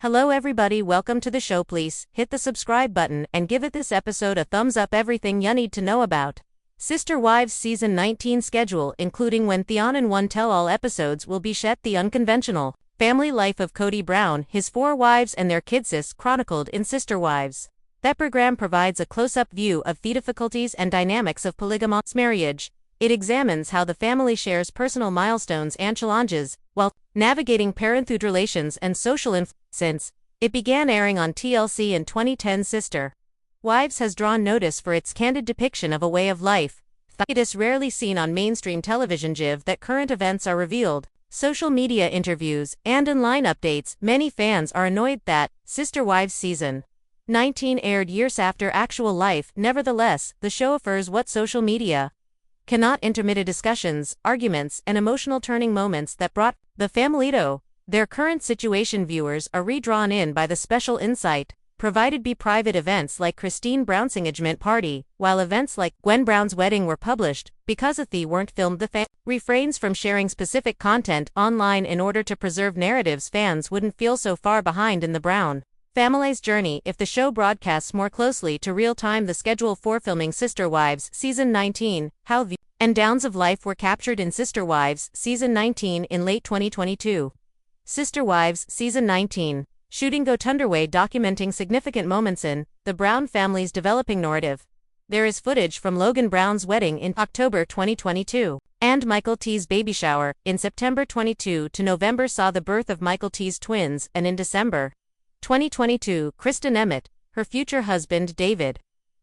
Hello everybody, welcome to the show. Please hit the subscribe button and give it this episode a thumbs up. Everything you need to know about Sister Wives Season 19 schedule, including when Theon and One Tell-All episodes will be set, the unconventional family life of Kody Brown, his 4 wives and their kids chronicled in Sister Wives. That program provides a close-up view of the difficulties and dynamics of polygamous marriage. It examines how the family shares personal milestones and challenges while navigating parenthood relations and social influence. Since it began airing on TLC in 2010, Sister Wives has drawn notice for its candid depiction of a way of life. It is rarely seen on mainstream television. That current events are revealed, social media interviews, and online updates. Many fans are annoyed that Sister Wives Season 19 aired years after actual life. Nevertheless, the show offers what social media cannot: intermittent discussions, arguments, and emotional turning moments that brought the family to their current situation. Viewers are redrawn in by the special insight provided by private events like Kody Brown's engagement party, while events like Gwen Brown's wedding were published because they weren't filmed. The fan refrains from sharing specific content online in order to preserve narratives fans wouldn't feel so far behind in the Brown family's journey if the show broadcasts more closely to real time. The schedule for filming Sister Wives Season 19, how the and downs of life were captured in Sister Wives Season 19 in late 2022. Sister Wives Season 19 shooting got underway, documenting significant moments in the Brown family's developing narrative. There is footage from Logan Brown's wedding in October 2022 and Michael T's baby shower in September 22 to November saw the birth of Michael T's twins, and in December 2022, Kristen Emmett, her future husband David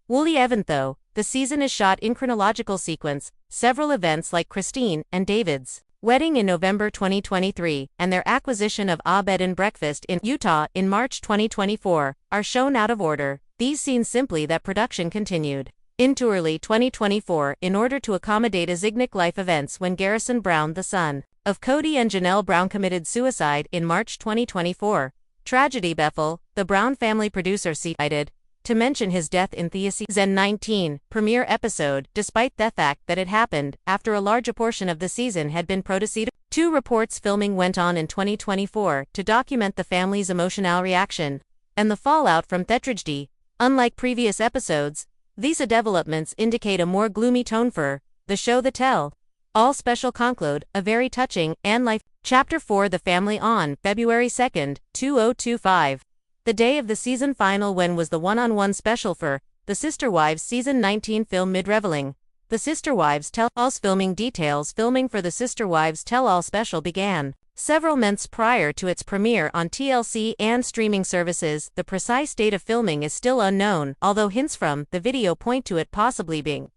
Woolley Evans. Though the season is shot in chronological sequence, several events like Kristen and David's wedding in November 2023 and their acquisition of a bed and breakfast in Utah in March 2024 are shown out of order. These scenes simply that production continued into early 2024 in order to accommodate zignic life events when Garrison Brown, the son of Kody and Janelle Brown, committed suicide in March 2024. Tragedy. Bethel, the Brown family producer, cited to mention his death in the Season 19 premiere episode, despite the fact that it happened after a large portion of the season had been produced. 2 reports filming went on in 2024 to document the family's emotional reaction and the fallout from the tragedy. Unlike previous episodes, these developments indicate a more gloomy tone for the show. The tell-all special conclude a very touching and life chapter for the family on February 2, 2025. The day of the season final, when was the one-on-one special for the Sister Wives Season 19 film mid-reveling the Sister Wives Tell-All's filming details. Filming for the Sister Wives Tell-All special began several months prior to its premiere on TLC and streaming services. The precise date of filming is still unknown, although hints from the video point to it possibly being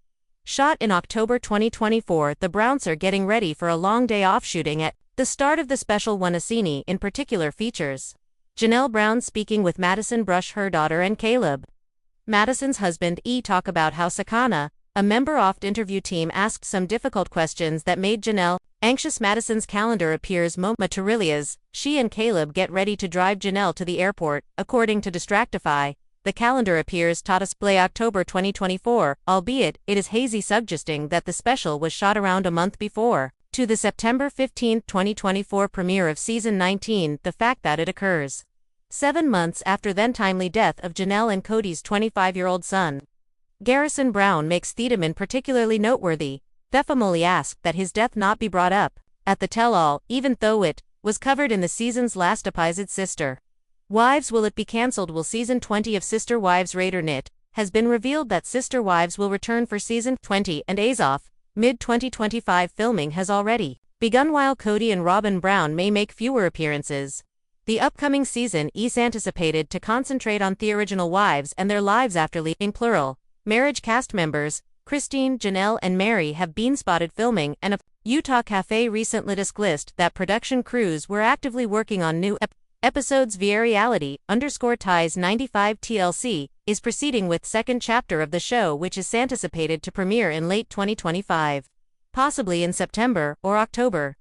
shot in October 2024. The Browns are getting ready for a long day off shooting. At the start of the special, one scene in particular features Janelle Brown speaking with Madison Brush, her daughter, and Caleb, Madison's husband. Talk about how Sakana, a member of the interview team, asked some difficult questions that made Janelle anxious. Madison's calendar appears momentarily as she and Caleb get ready to drive Janelle to the airport. According to Distractify, the calendar appears to display October 2024, albeit it is hazy, suggesting that the special was shot around a month before to the September 15, 2024 premiere of Season 19. The fact that it occurs 7 months after the timely death of Janelle and Kody's 25-year-old son, Garrison Brown, makes the development particularly noteworthy. The family asked that his death not be brought up at the tell-all, even though it was covered in the season's last episode. Sister Wives, will it be cancelled? Will Season 20 of Sister Wives Raider Knit has been revealed that Sister Wives will return for Season 20 and as of mid-2025 filming has already begun, while Kody and Robyn Brown may make fewer appearances. The upcoming season is anticipated to concentrate on the original wives and their lives after leaving. Plural marriage. Cast members Kristen, Janelle, and Mary have been spotted filming, and a Utah cafe recently disclosed that production crews were actively working on new episodes via reality_ties 95 TLC is proceeding with second chapter of the show, which is anticipated to premiere in late 2025, possibly in September or October.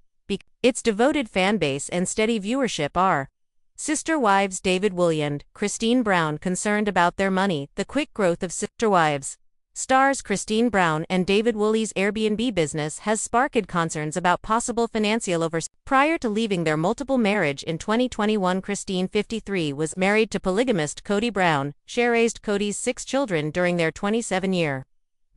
Its devoted fanbase and steady viewership are Sister Wives David Woolley and Kody Brown concerned about their money. The quick growth of Sister Wives Stars Kody Brown and David Woolley's Airbnb business has sparked concerns about possible financial oversight. Prior to leaving their multiple marriage in 2021, Kody, 53, was married to polygamist Kody Brown. She raised Kody's 6 children during their 27-year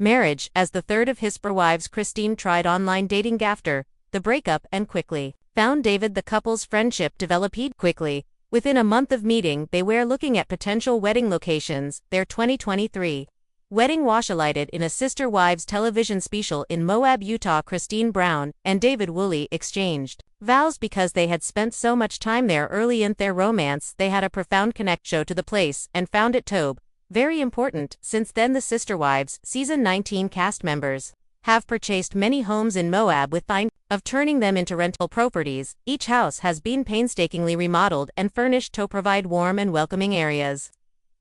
marriage. As the third of his 4 wives, Kody tried online dating after the breakup and quickly found David. The couple's friendship developed quickly. Within a month of meeting, they were looking at potential wedding locations. Their 2023 wedding was highlighted in a Sister Wives television special in Moab, Utah. Kody Brown and David Woolley exchanged vows because they had spent so much time there early in their romance. They had a profound connection to the place and found it to be very important. Since then, the Sister Wives season 19 cast members have purchased many homes in Moab with the intent of turning them into rental properties. Each house has been painstakingly remodeled and furnished to provide warm and welcoming areas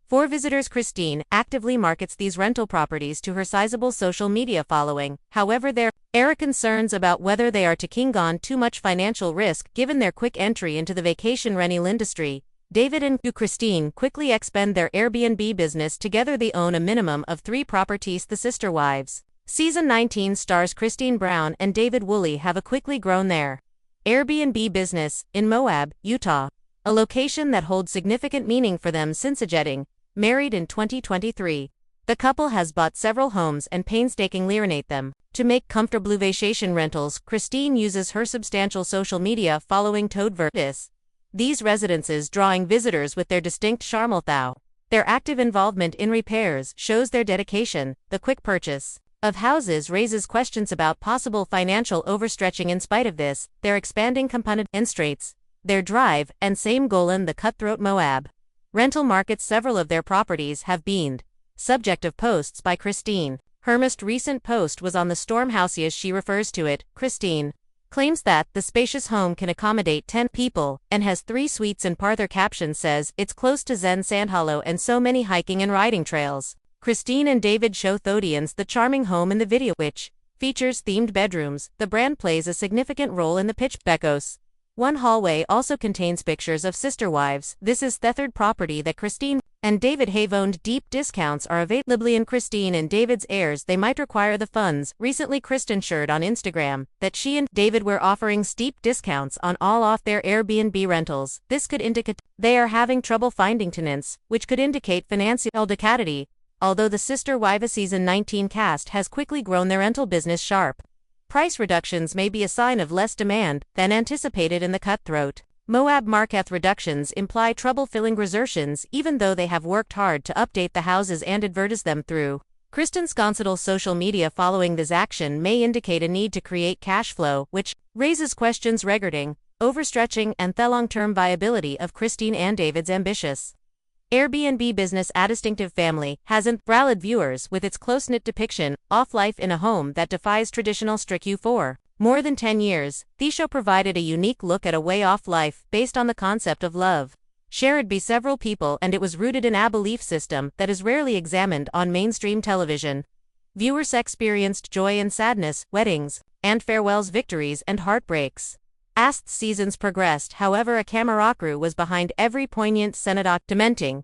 for visitors. Kody actively markets these rental properties to her sizable social media following. However, there are concerns about whether they are taking on too much financial risk given their quick entry into the vacation rental industry. David and Kody quickly expand their Airbnb business together. They own a minimum of 3 properties. The Sister Wives season 19 stars Kody Brown and David Woolley have quickly grown their Airbnb business in Moab, Utah, a location that holds significant meaning for them since getting married in 2023. The couple has bought several homes and painstakingly renovate them to make comfortable vacation rentals. Kody uses her substantial social media following to advertise these residences, drawing visitors with their distinct charm. Though their active involvement in repairs shows their dedication, the quick purchase of houses raises questions about possible financial overstretching. In spite of this, their expanding component and straits their drive and same goal in the cutthroat Moab rental markets. Several of their properties have been subject of posts by Kody. Her most recent post was on the storm house, as she refers to it. Kody claims that the spacious home can accommodate 10 people and has 3 suites and parlor. Caption says it's close to Zen Sand Hollow and so many hiking and riding trails. Kody and David show audience the charming home in the video, which features themed bedrooms. The brand plays a significant role in the pitch. Becos one hallway also contains pictures of Sister Wives. This is the third property that Kody and David have owned. Deep discounts are available in Kody and David's heirs. They might require the funds. Recently, Kody shared on Instagram that she and David were offering steep discounts on all of their Airbnb rentals. This could indicate they are having trouble finding tenants, which could indicate financial difficulty. Although the Sister Wives season 19 cast has quickly grown their rental business sharp, price reductions may be a sign of less demand than anticipated in the cutthroat Moab market. Reductions imply trouble filling reservations, even though they have worked hard to update the houses and advertise them through Kody's constant social media. Following this action may indicate a need to create cash flow, which raises questions regarding overstretching and the long-term viability of Kody and David's ambitious Airbnb business. A distinctive family has enthralled viewers with its close-knit depiction of life in a home that defies traditional structure. For more than 10 years, the show provided a unique look at a way of life based on the concept of love shared by several people, and it was rooted in a belief system that is rarely examined on mainstream television. Viewers experienced joy and sadness, weddings and farewells, victories and heartbreaks. As the seasons progressed, however, a camera crew was behind every poignant scene, documenting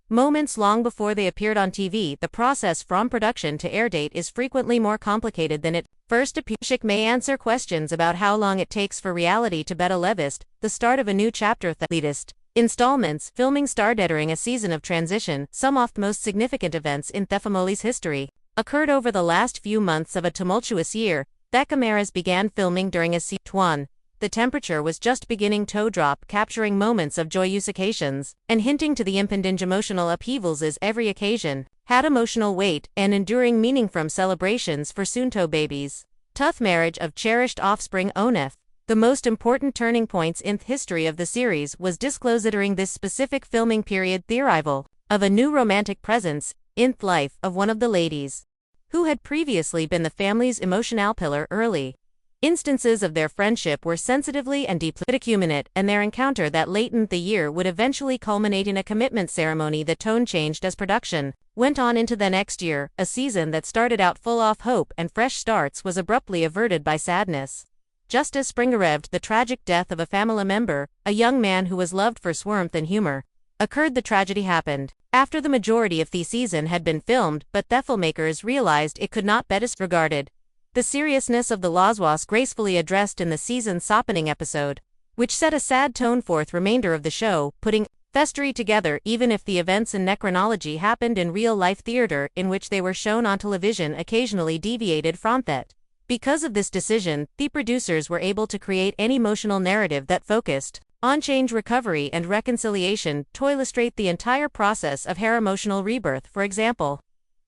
moments long before they appeared on TV. The process from production to air date is frequently more complicated than it first appears. She may answer questions about how long it takes for reality to beta levist, the start of a new chapter. The latest installments filming started during a season of transition. Some of the most significant events in the family's history occurred over the last few months of a tumultuous year. The cameras began filming during a season. The temperature was just beginning to drop, capturing moments of joyous occasions and hinting to the impending emotional upheavals. As every occasion had emotional weight and enduring meaning, from celebrations for soon-to babies, tough marriage of cherished offspring. Onef. The most important turning points in the history of the series was disclosed during this specific filming period. The arrival of a new romantic presence in the life of one of the ladies who had previously been the family's emotional pillar. Early instances of their friendship were sensitively and deeply documented, and their encounter that late in the year would eventually culminate in a commitment ceremony. The tone changed as production went on into the next year. A season that started out full of hope and fresh starts was abruptly averted by sadness. Just as spring arrived, the tragic death of a family member, a young man who was loved for warmth and humor, occurred. The tragedy happened After the majority of the season had been filmed, but the filmmakers realized it could not be disregarded. The seriousness of the laws was gracefully addressed in the season's opening episode, which set a sad tone for the remainder of the show, putting Festory together even if the events in Necronology happened in real-life theater in which they were shown on television occasionally deviated from that. Because of this decision, the producers were able to create an emotional narrative that focused on change, recovery, and reconciliation to illustrate the entire process of her emotional rebirth. For example,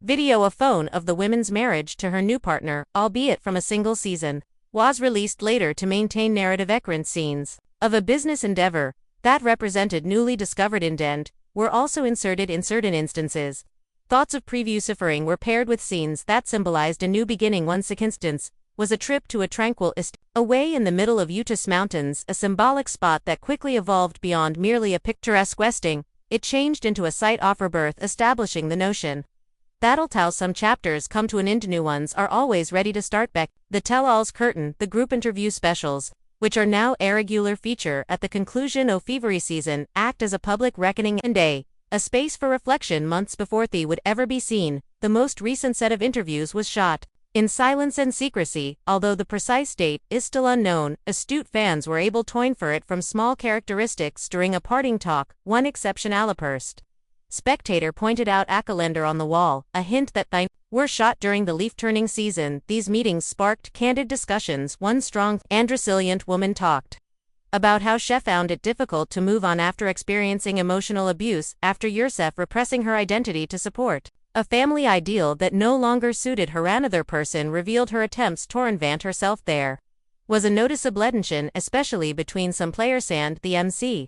video a phone of the women's marriage to her new partner, albeit from a single season, was released later to maintain narrative accurate scenes of a business endeavor that represented newly discovered intent were also inserted in certain instances. Thoughts of preview suffering were paired with scenes that symbolized a new beginning. One such instance was a trip to a tranquil estate away in the middle of Utah's mountains, a symbolic spot that quickly evolved beyond merely a picturesque resting. It changed into a site of rebirth, establishing the notion that'll tell some chapters come to an end, new ones are always ready to start back. The tell-alls curtain, the group interview specials, which are now a regular feature at the conclusion of every season, act as a public reckoning and a space for reflection months before they would ever be seen. The most recent set of interviews was shot in silence and secrecy, although the precise date is still unknown. Astute fans were able to infer it from small characteristics during a parting talk. One exception, Alapurst spectator pointed out a calendar on the wall, a hint that they were shot during the leaf-turning season. These meetings sparked candid discussions. One strong and resilient woman talked about how she found it difficult to move on after experiencing emotional abuse, after years of repressing her identity to support a family ideal that no longer suited her. Another person revealed her attempts to reinvent herself. There was a noticeable tension, especially between some players and the MC.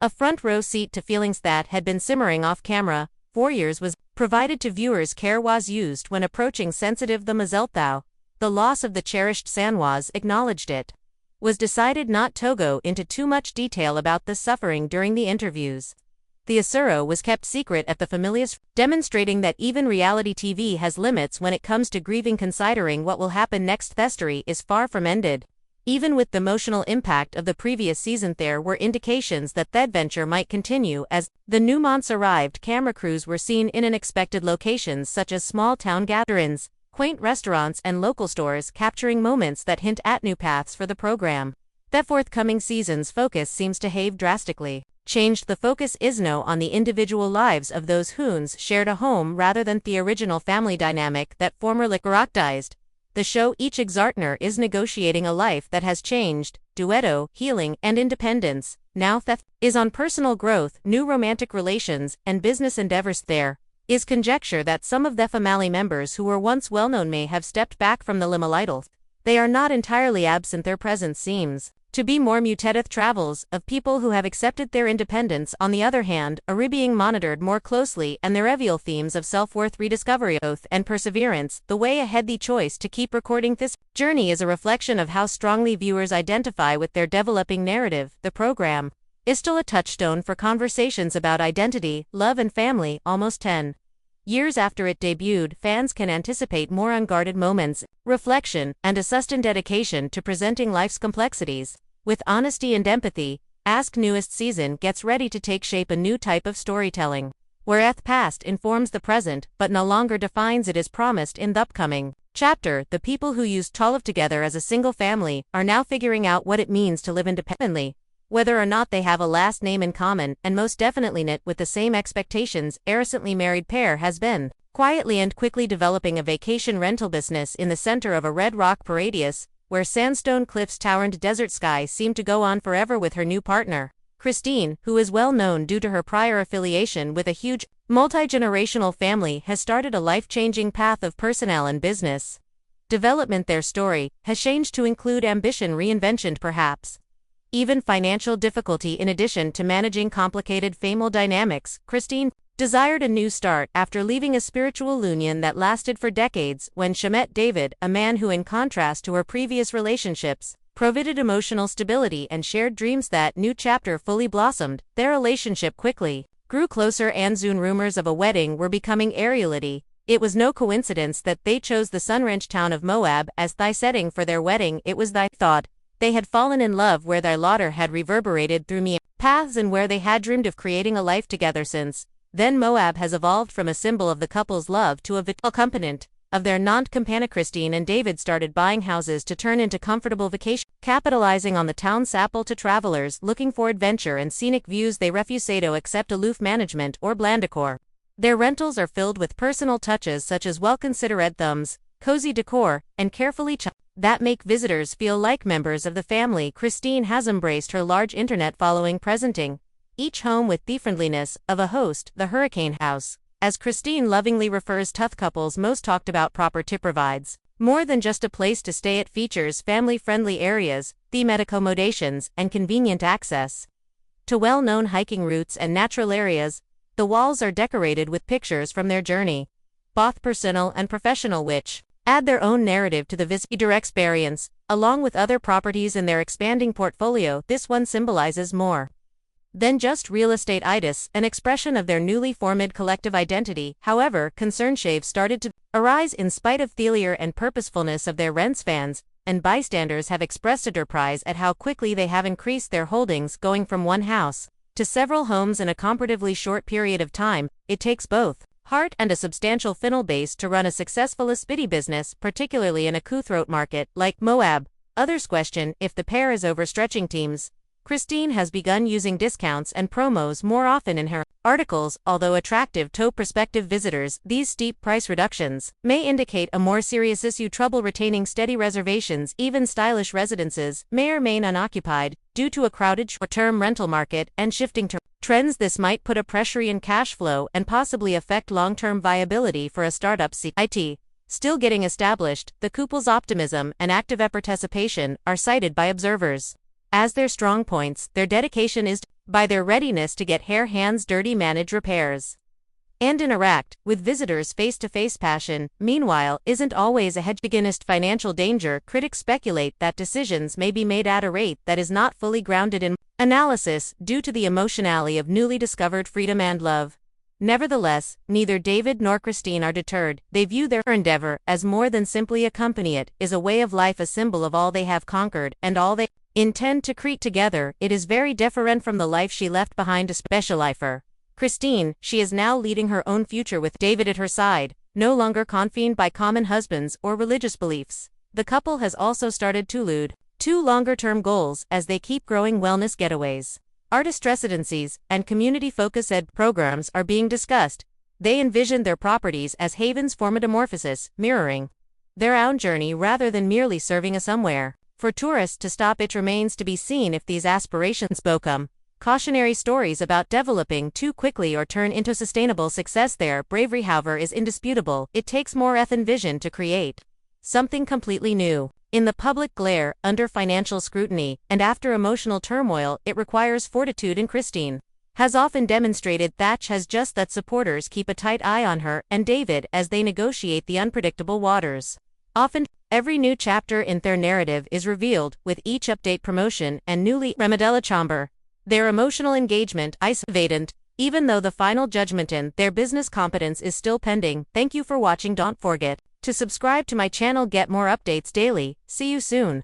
A front-row seat to feelings that had been simmering off-camera for years was provided to viewers. Care was used when approaching sensitive the Mazeltau. The loss of the cherished son was acknowledged. It was decided not to go into too much detail about the suffering during the interviews. The Asuro was kept secret at the families, demonstrating that even reality TV has limits when it comes to grieving. Considering what will happen next, the story is far from ended. Even with the emotional impact of the previous season, there were indications that the adventure might continue. As the new months arrived, camera crews were seen in unexpected locations such as small-town gatherings, quaint restaurants, and local stores, capturing moments that hint at new paths for the program. The forthcoming season's focus seems to have drastically changed. The focus is now on the individual lives of those who shared a home rather than the original family dynamic that formerly characterized the show. Each exartner is negotiating a life that has changed, duetto, healing, and independence. Now theft is on personal growth, new romantic relations, and business endeavors. There is conjecture that some of the family members who were once well-known may have stepped back from the limelight. They are not entirely absent. Their presence seems to be more muted. Travels of people who have accepted their independence, on the other hand, are being monitored more closely, and they reveal themes of self-worth, rediscovery, oath, and perseverance. The way ahead, the choice to keep recording this journey is a reflection of how strongly viewers identify with their developing narrative. The program is still a touchstone for conversations about identity, love, and family. Almost 10 years after it debuted, fans can anticipate more unguarded moments, reflection, and a sustained dedication to presenting life's complexities with honesty and empathy. As newest season gets ready to take shape, a new type of storytelling, where the past informs the present but no longer defines it, is promised in the upcoming chapter. The people who used to live together as a single family are now figuring out what it means to live independently, whether or not they have a last name in common, and most definitely knit with the same expectations. A recently married pair has been quietly and quickly developing a vacation rental business in the center of a red rock paradies, where sandstone cliffs tower and desert sky seem to go on forever. With her new partner, Christine, who is well known due to her prior affiliation with a huge, multi-generational family, has started a life-changing path of personal and business development. Their story has changed to include ambition, reinvention, perhaps even financial difficulty. In addition to managing complicated family dynamics, Christine desired a new start after leaving a spiritual union that lasted for decades. When she met David, a man who, in contrast to her previous relationships, provided emotional stability and shared dreams, that new chapter fully blossomed. Their relationship quickly grew closer, and soon rumors of a wedding were becoming a reality. It was no coincidence that they chose the sun-drenched town of Moab as the setting for their wedding. It was the thought they had fallen in love where their laughter had reverberated through me paths, and where they had dreamed of creating a life together since. Then Moab has evolved from a symbol of the couple's love to a vital accompaniment of their non-companion. Christine and David started buying houses to turn into comfortable vacation, capitalizing on the town's appeal to travelers looking for adventure and scenic views. They refuse to accept aloof management or bland decor. Their rentals are filled with personal touches such as well-considered thumbs, cozy decor, and carefully that make visitors feel like members of the family. Christine has embraced her large internet following, presenting each home with the friendliness of a host, the Hurricane House. As Christine lovingly refers to couples' most talked about property, provides more than just a place to stay. It features family-friendly areas, thematic accommodations, and convenient access to well-known hiking routes and natural areas. The walls are decorated with pictures from their journey, both personal and professional, which add their own narrative to the visitor experience. Along with other properties in their expanding portfolio, this one symbolizes more than just real estate itis, an expression of their newly formed collective identity. However, concerns have started to arise in spite of failure and purposefulness of their rents. Fans and bystanders have expressed surprise at how quickly they have increased their holdings, going from one house to several homes in a comparatively short period of time. It takes both heart and a substantial financial base to run a successful hospitality business, particularly in a cutthroat market like Moab. Others question if the pair is overstretching teams. Christine has begun using discounts and promos more often in her articles. Although attractive to prospective visitors, these steep price reductions may indicate a more serious issue: trouble retaining steady reservations. Even stylish residences may remain unoccupied due to a crowded short-term rental market and shifting trends. This might put a pressure on cash flow and possibly affect long-term viability for a startup site still getting established. The couple's optimism and active participation are cited by observers as their strong points. Their dedication is by their readiness to get their hands dirty, manage repairs, and interact with visitors face-to-face. Passion, meanwhile, isn't always a hedge against financial danger. Critics speculate that decisions may be made at a rate that is not fully grounded in analysis due to the emotionality of newly discovered freedom and love. Nevertheless, neither David nor Christine are deterred. They view their endeavor as more than simply a company. It is a way of life, a symbol of all they have conquered and all they intend to create together. It is very different from the life she left behind, a special lifer. Christine, she is now leading her own future with David at her side, no longer confined by common husbands or religious beliefs. The couple has also started to allude to longer-term goals as they keep growing. Wellness getaways, artist residencies, and community-focused ed programs are being discussed. They envision their properties as havens for metamorphosis, mirroring their own journey rather than merely serving a somewhere for tourists to stop. It remains to be seen if these aspirations become cautionary stories about developing too quickly or turn into sustainable success. Their bravery, however, is indisputable. It takes more and vision to create something completely new. In the public glare, under financial scrutiny, and after emotional turmoil, it requires fortitude, and Christine has often demonstrated that has just that. Supporters keep a tight eye on her and David as they negotiate the unpredictable waters. Often, every new chapter in their narrative is revealed with each update, promotion, and newly remodella chamber. Their emotional engagement is evident, even though the final judgment in their business competence is still pending. Thank you for watching. Don't forget to subscribe to my channel. Get more updates daily. See you soon.